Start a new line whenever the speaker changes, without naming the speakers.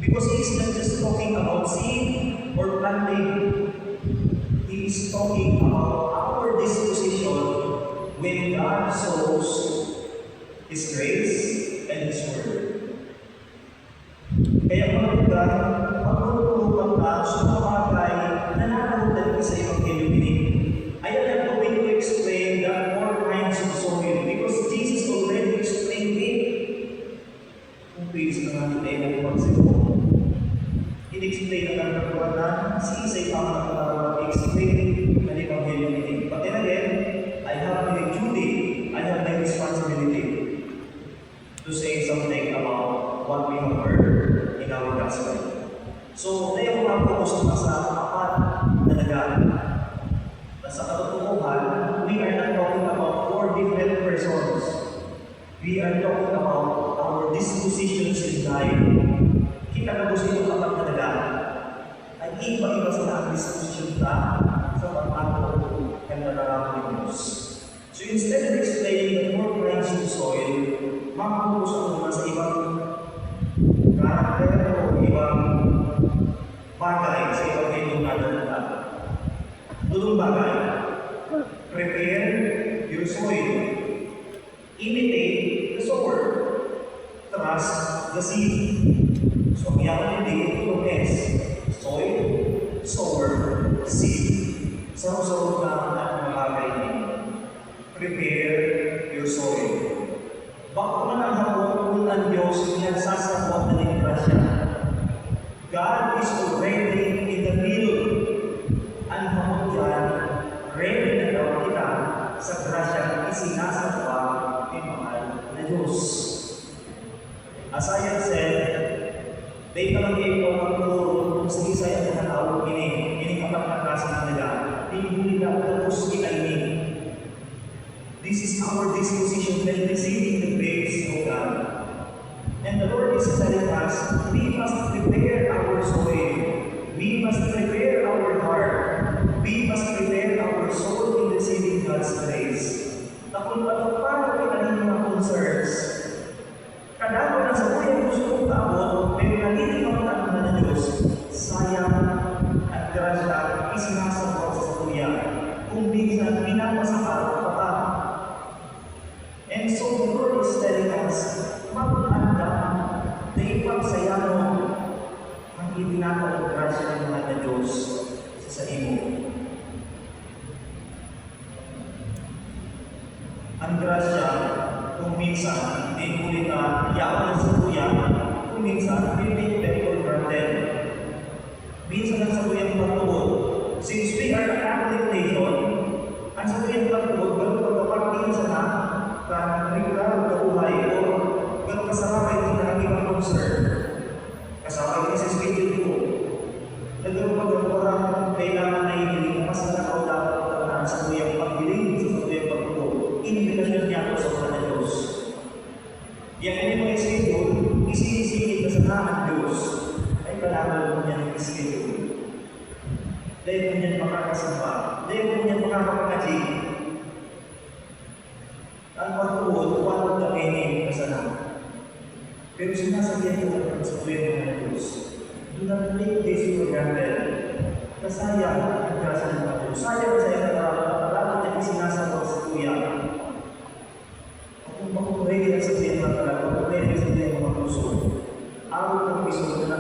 Because He is not just talking about seed or planting. He is talking about our disposition when God sows His grace and His word. Kaya maganda, magtutulungan ka sa mga bagay na nakakaroon ka sa Evangelyo ni. I am not going to explain the four kinds of soil because Jesus already explained it. Kung please naman tayo ng pagsipo. In-explain na nagkakuha na si Isay Pang explain ang Evangelyo ni. But then again, I have my duty, I have my responsibility to say something about what we have heard in our gospel. So, tayo mag-focus sa apat na nagaan. Sa katotohanan, we are not talking about four different persons. We are talking about our dispositions in life. Kita na gusto yung apat na nagaan. Ay iba-iba sila ang disposition na sa pagpapalo ng nakarami ng Diyos. So instead of explaining the four kinds of soil, mag-focus ako naman sa ibang karakter o ibang bagay sa ibang kayong nadalala. Tulong bagay, prepare your soil, imitate the sower, trust the seed. So ang yaman hindi ito is soil, sower, seed. Sarap-sarap na ang mga bagay niyo. Prepare your soil. Baka man ang hapon ng Diyos nagsasabot na ng grasya. God is already in the middle. Ang hapon dyan, ready na daw kita sa grasya na isinasabwa ng mahal na Diyos. As I have said, they naman kayo ang magturo kung sa isa yung nakatawag ini kapag nakasa na nila, hindi na tapos ikainin. This is our disposition when receiving the grace of God. And the Lord is telling us, we must prepare our soul. We must prepare our heart. We must prepare our soul in receiving God's grace. Na kung ano pa ang kanilang mga concerns, kadako na sa buhay gusto kong taabot, pero nalilimang na ng Diyos, sayang at grasya isinasabot sa kuya. Kung minsan pinapasakal pa. And so the Lord is telling us, mag-anda na ipagsaya mo ang itinatawag grasya ng mga na Diyos sa imo. Ang grasya, kung minsan, hindi ulit na yaman sa kuya, kung minsan, hindi for granted. Minsan ang sa kuyang pagtuod, since we are a Catholic nation, ang sa kuyang pagtuod, gano'n pagkaparting sa na, regular na buhay o gano'n kasama kayo na ang ibang concern. Kasama kayo sa schedule ko. Nagkaroon pagkakulang kailangan na hindi na masalaw dapat sa kuyang pagbiling, sa kuyang pagtuod. Invitation niya ako sa mga Diyos. Yan ay mga schedule, isinisingit na sa naman Diyos, ay kailangan mo niya ng schedule. Dahil mo niya makakasamba, dahil mo niya makakapag-achieve. Ang pagtuod, huwag na kainin kasalanan. Pero sinasabihan ko naman sa tuwing mga Diyos, do not take this for granted. Kasayang ang grasa ng mga Diyos. Sayang sa iyo na dapat niya sinasagot sa tuya. Kung ready na sabihin ng talaga, kung ready na sabihin ng mga puso, araw ng piso na